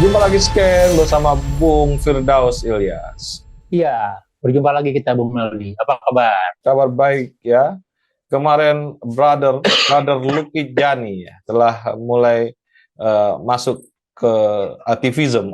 Jumpa lagi Scan bersama Bung Firdaus Ilyas. Iya, berjumpa lagi kita Bung Meldi. Apa kabar? Kabar baik ya. Kemarin brother Lucky Jani ya, telah mulai masuk ke aktivisme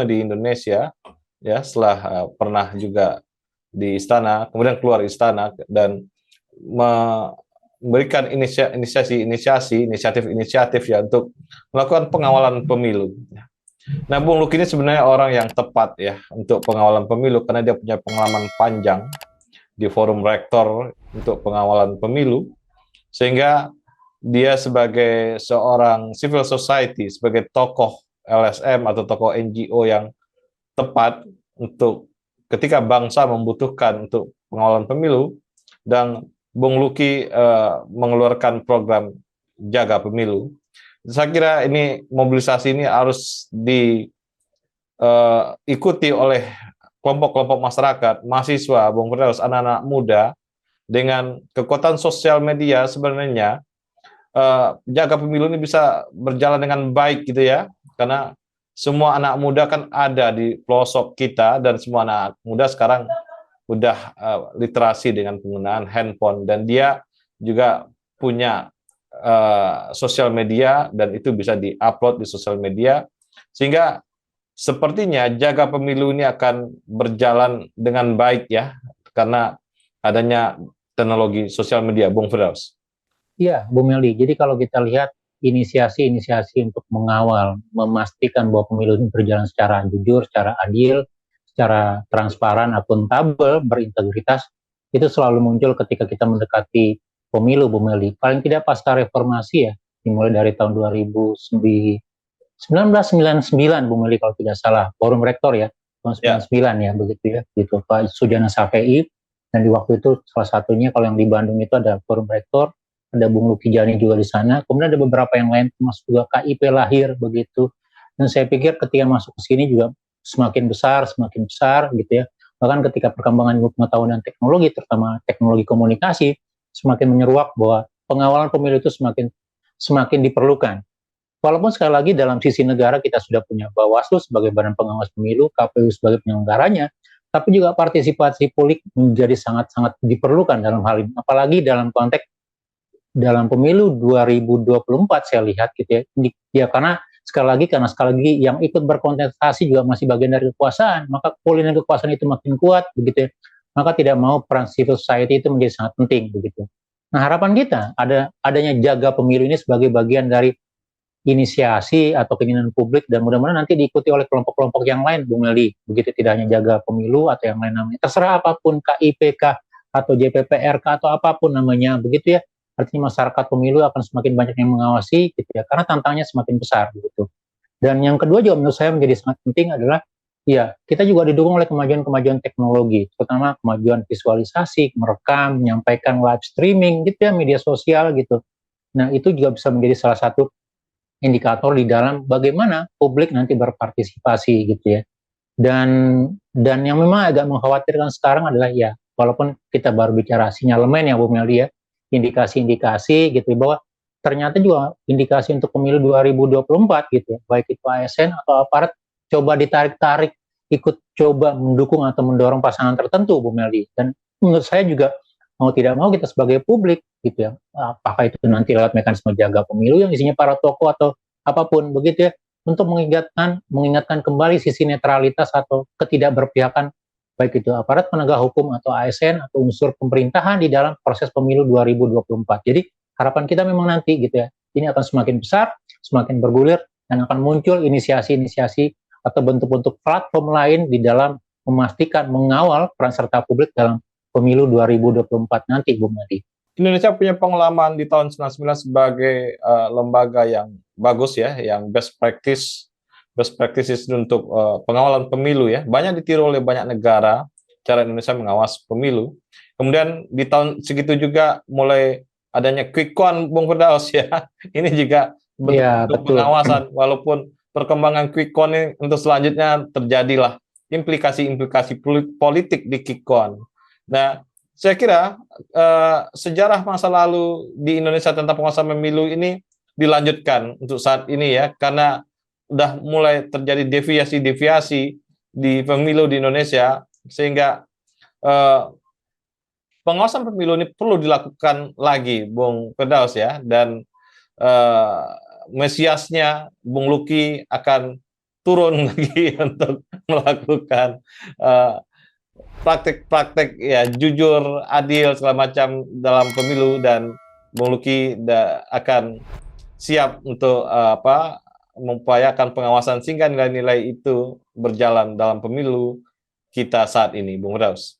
di Indonesia ya, setelah pernah juga di istana, kemudian keluar istana dan memberikan inisiatif ya untuk melakukan pengawalan pemilu. Nah, Bung Luki ini sebenarnya orang yang tepat ya untuk pengawalan pemilu karena dia punya pengalaman panjang di forum rektor untuk pengawalan pemilu, sehingga dia sebagai seorang civil society, sebagai tokoh LSM atau tokoh NGO yang tepat untuk ketika bangsa membutuhkan untuk pengawalan pemilu, dan Bung Luki mengeluarkan program Jaga Pemilu. Saya kira ini mobilisasi ini harus diikuti oleh kelompok-kelompok masyarakat, mahasiswa, Bung Firdaus, anak-anak muda, dengan kekuatan sosial media sebenarnya Jaga Pemilu ini bisa berjalan dengan baik gitu ya, karena semua anak muda kan ada di pelosok kita dan semua anak muda sekarang udah literasi dengan penggunaan handphone dan dia juga punya sosial media dan itu bisa diupload di sosial media, sehingga sepertinya Jaga Pemilu ini akan berjalan dengan baik ya, karena adanya teknologi sosial media, Bung Firdaus. Iya, Bung Meldi. Jadi kalau kita lihat inisiasi-inisiasi untuk mengawal, memastikan bahwa pemilu ini berjalan secara jujur, secara adil, secara transparan, akuntabel, berintegritas, itu selalu muncul ketika kita mendekati pemilu, Bung Meldi. Paling tidak pasca reformasi ya, dimulai dari tahun 1999, Bung Meldi kalau tidak salah, forum rektor ya, tahun Ya, 99 ya, begitu ya, gitu Pak Sujana Safei. Dan di waktu itu salah satunya kalau yang di Bandung itu ada forum rektor, ada Bung Luki Jani juga di sana, kemudian ada beberapa yang lain termasuk juga KIP lahir begitu. Dan saya pikir ketika masuk ke sini juga semakin besar gitu ya. Bahkan ketika perkembangan ilmu pengetahuan dan teknologi, terutama teknologi komunikasi, semakin menyeruak bahwa pengawalan pemilu itu semakin semakin diperlukan. Walaupun sekali lagi dalam sisi negara kita sudah punya Bawaslu sebagai badan pengawas pemilu, KPU sebagai penyelenggaranya, tapi juga partisipasi publik menjadi sangat-sangat diperlukan dalam hal ini. Apalagi dalam konteks dalam pemilu 2024 saya lihat gitu ya. Ya karena sekali lagi yang ikut berkontestasi juga masih bagian dari kekuasaan, maka politik kekuasaan itu makin kuat begitu ya. Maka tidak mau peran civil society itu menjadi sangat penting begitu. Nah, harapan kita adanya jaga pemilu ini sebagai bagian dari inisiasi atau keinginan publik dan mudah-mudahan nanti diikuti oleh kelompok-kelompok yang lain, Bung Meldi. Begitu tidak hanya jaga pemilu atau yang lain namanya. Terserah apapun KIPK atau JPPRK atau apapun namanya, begitu ya. Artinya masyarakat pemilu akan semakin banyak yang mengawasi, gitu ya. Karena tantangannya semakin besar, gitu. Dan yang kedua juga menurut saya menjadi sangat penting adalah ya kita juga didukung oleh kemajuan-kemajuan teknologi, terutama kemajuan visualisasi, merekam, menyampaikan live streaming, gitu ya, media sosial gitu. Nah itu juga bisa menjadi salah satu indikator di dalam bagaimana publik nanti berpartisipasi gitu ya. Dan yang memang agak mengkhawatirkan sekarang adalah ya walaupun kita baru bicara sinyalemen ya Bu Meldi ya, indikasi-indikasi gitu ya, bahwa ternyata juga indikasi untuk pemilu 2024 gitu ya, baik itu ASN atau aparat coba ditarik-tarik ikut coba mendukung atau mendorong pasangan tertentu Bu Meldi. Dan menurut saya juga mau tidak mau kita sebagai publik gitu ya, apakah itu nanti lewat mekanisme jaga pemilu yang isinya para tokoh atau apapun begitu ya, untuk mengingatkan kembali sisi netralitas atau ketidakberpihakan baik itu aparat penegak hukum atau ASN atau unsur pemerintahan di dalam proses pemilu 2024. Jadi harapan kita memang nanti gitu ya, ini akan semakin besar, semakin bergulir dan akan muncul inisiasi-inisiasi atau bentuk-bentuk platform lain di dalam memastikan mengawal peran serta publik dalam pemilu 2024 nanti, Bung Madi. Indonesia punya pengalaman di tahun 99 sebagai lembaga yang bagus ya, yang best practices untuk pengawalan pemilu ya. Banyak ditiru oleh banyak negara cara Indonesia mengawas pemilu. Kemudian di tahun segitu juga mulai adanya quick count, Bung Firdaus ya. Ini juga Ya, bentuk betul. pengawasan, walaupun perkembangan quick count ini untuk selanjutnya terjadilah implikasi-implikasi politik di quick count. Nah, saya kira sejarah masa lalu di Indonesia tentang penguasaan pemilu ini dilanjutkan untuk saat ini ya, karena udah mulai terjadi deviasi-deviasi di pemilu di Indonesia, sehingga eh, pengawasan pemilu ini perlu dilakukan lagi, Bung Firdaus ya, dan eh, mesiasnya Bung Luki akan turun lagi untuk melakukan eh, praktek-praktek ya jujur, adil segala macam dalam pemilu, dan Bung Luki akan siap untuk mengupayakan pengawasan sehingga nilai-nilai itu berjalan dalam pemilu kita saat ini, Bung Firdaus.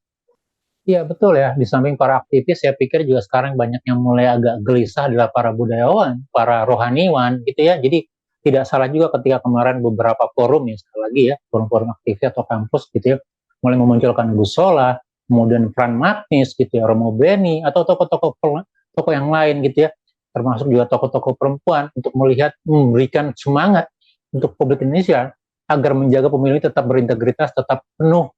Iya betul ya, di samping para aktivis saya pikir juga sekarang banyak yang mulai agak gelisah adalah para budayawan, para rohaniwan gitu ya. Jadi tidak salah juga ketika kemarin beberapa forum ya, sekali lagi ya, forum-forum aktivis atau kampus gitu ya, mulai memunculkan Gus Solah, kemudian Fran Magnis gitu ya, Romo Beni, atau tokoh yang lain gitu ya, termasuk juga tokoh-tokoh perempuan untuk melihat memberikan semangat untuk publik Indonesia agar menjaga pemilu ini tetap berintegritas, tetap penuh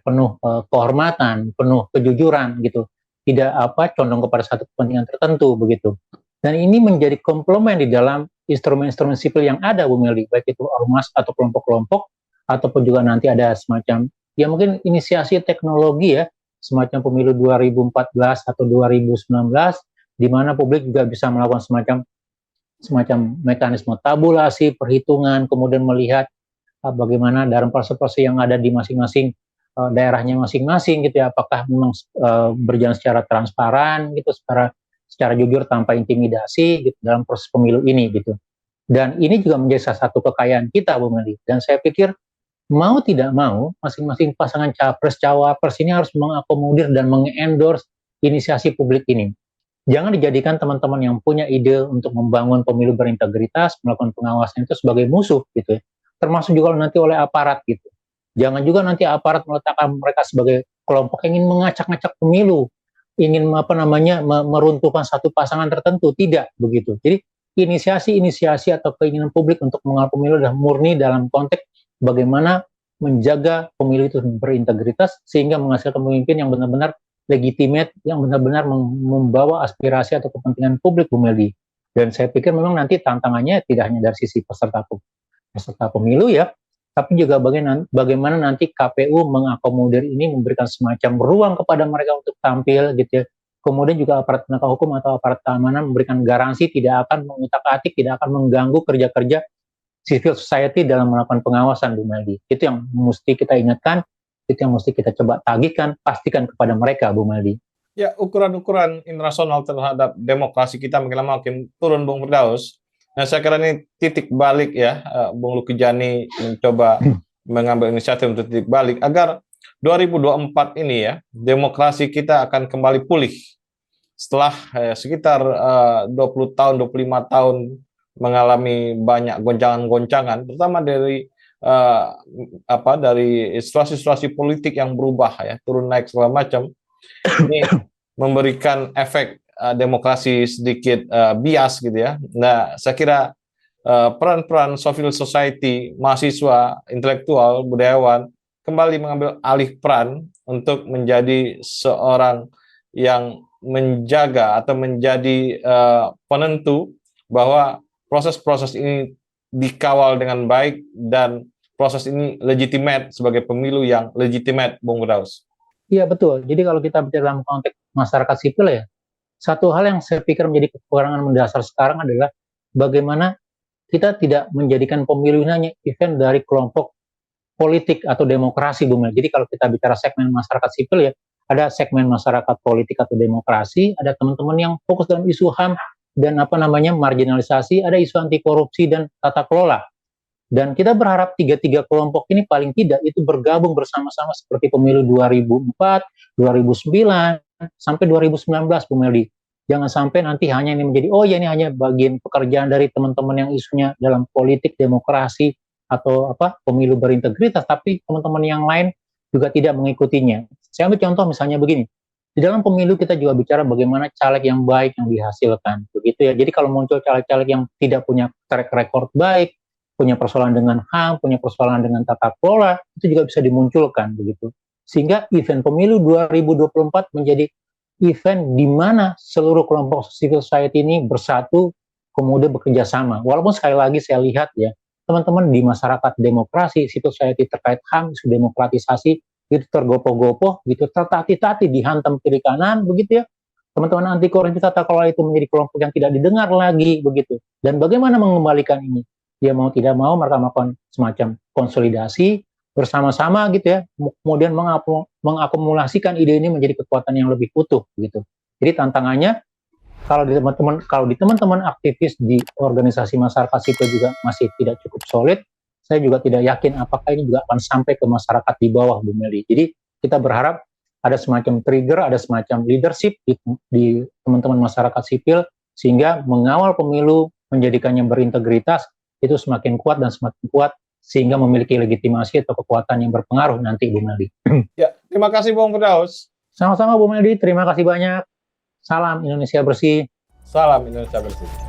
penuh kehormatan, penuh kejujuran gitu. Tidak condong kepada satu kepentingan tertentu begitu. Dan ini menjadi komplement di dalam instrumen-instrumen sipil yang ada, Bu Meldi, baik itu ormas atau kelompok-kelompok, ataupun juga nanti ada semacam ya mungkin inisiasi teknologi ya, semacam pemilu 2014 atau 2019, di mana publik juga bisa melakukan semacam mekanisme tabulasi, perhitungan, kemudian melihat bagaimana dalam proses-proses yang ada di masing-masing daerahnya masing-masing gitu ya, apakah memang berjalan secara transparan gitu, secara jujur tanpa intimidasi gitu dalam proses pemilu ini gitu. Dan ini juga menjadi salah satu kekayaan kita, Bu Meli. Dan saya pikir mau tidak mau masing-masing pasangan capres cawapres ini harus mengakomodir dan mengendorse inisiasi publik ini. Jangan dijadikan teman-teman yang punya ide untuk membangun pemilu berintegritas, melakukan pengawasan itu sebagai musuh gitu ya. Termasuk juga nanti oleh aparat gitu. Jangan juga nanti aparat meletakkan mereka sebagai kelompok yang ingin mengacak-ngacak pemilu, ingin meruntuhkan satu pasangan tertentu, tidak begitu. Jadi inisiasi atau keinginan publik untuk mengawal pemilu adalah murni dalam konteks bagaimana menjaga pemilu itu berintegritas sehingga menghasilkan pemimpin yang benar-benar legitimate, yang benar-benar membawa aspirasi atau kepentingan publik, Bu Meldi. Dan saya pikir memang nanti tantangannya tidak hanya dari sisi peserta pemilu ya, tapi juga bagaimana nanti KPU mengakomodir ini, memberikan semacam ruang kepada mereka untuk tampil gitu ya. Kemudian juga aparat penegak hukum atau aparat keamanan memberikan garansi tidak akan mengutak-atik, tidak akan mengganggu kerja-kerja civil society dalam melakukan pengawasan, Bu Meldi. Itu yang mesti kita ingatkan, itu yang mesti kita coba tagihkan, pastikan kepada mereka, Bu Meldi. Ya, ukuran-ukuran internasional terhadap demokrasi kita makin lama makin turun, Bung Firdaus. Nah, saya kira ini titik balik ya, Bung Luki Jani mencoba mengambil inisiatif untuk titik balik agar 2024 ini ya, demokrasi kita akan kembali pulih setelah sekitar 20 tahun, 25 tahun mengalami banyak goncangan-goncangan, terutama dari dari situasi-situasi politik yang berubah ya, turun naik segala macam. Ini memberikan efek demokrasi sedikit bias gitu ya. Nah, saya kira peran-peran civil society, mahasiswa, intelektual, budayawan kembali mengambil alih peran untuk menjadi seorang yang menjaga atau menjadi penentu bahwa proses-proses ini dikawal dengan baik dan proses ini legitimate sebagai pemilu yang legitimate, Bung Firdaus. Iya betul. Jadi kalau kita bicara dalam konteks masyarakat sipil ya, satu hal yang saya pikir menjadi kekurangan mendasar sekarang adalah bagaimana kita tidak menjadikan pemilu ini hanya event dari kelompok politik atau demokrasi, Bung. Jadi kalau kita bicara segmen masyarakat sipil ya, ada segmen masyarakat politik atau demokrasi, ada teman-teman yang fokus dalam isu HAM dan marginalisasi, ada isu anti korupsi dan tata kelola. Dan kita berharap tiga kelompok ini paling tidak itu bergabung bersama-sama seperti pemilu 2004, 2009, sampai 2019, Bu Meldi. Jangan sampai nanti hanya ini menjadi, ini hanya bagian pekerjaan dari teman-teman yang isunya dalam politik, demokrasi, atau pemilu berintegritas, tapi teman-teman yang lain juga tidak mengikutinya. Saya ambil contoh misalnya begini, di dalam pemilu kita juga bicara bagaimana caleg yang baik yang dihasilkan, begitu ya. Jadi kalau muncul caleg-caleg yang tidak punya track record baik, punya persoalan dengan HAM, punya persoalan dengan tata kelola, itu juga bisa dimunculkan begitu. Sehingga event pemilu 2024 menjadi event di mana seluruh kelompok civil society ini bersatu, kemudian bekerja sama. Walaupun sekali lagi saya lihat ya, teman-teman di masyarakat demokrasi, civil society terkait HAM, isu demokratisasi, itu tergopoh-gopoh, gitu, tertati-tati, dihantam kiri kanan, begitu ya. Teman-teman anti korupsi tata kelola itu menjadi kelompok yang tidak didengar lagi, begitu. Dan bagaimana mengembalikan ini? Dia mau tidak mau mereka melakukan semacam konsolidasi bersama-sama, gitu ya. Kemudian mengakumulasikan ide ini menjadi kekuatan yang lebih utuh, gitu. Jadi tantangannya, kalau di teman-teman aktivis di organisasi masyarakat sipil juga masih tidak cukup solid, saya juga tidak yakin apakah ini juga akan sampai ke masyarakat di bawah, Bu Meli. Jadi kita berharap ada semacam trigger, ada semacam leadership di teman-teman masyarakat sipil, sehingga mengawal pemilu, menjadikannya berintegritas, itu semakin kuat dan semakin kuat, sehingga memiliki legitimasi atau kekuatan yang berpengaruh nanti, Bu Meli. Ya, terima kasih Bung Firdaus. Sama-sama Bu Meli, terima kasih banyak. Salam Indonesia bersih. Salam Indonesia bersih.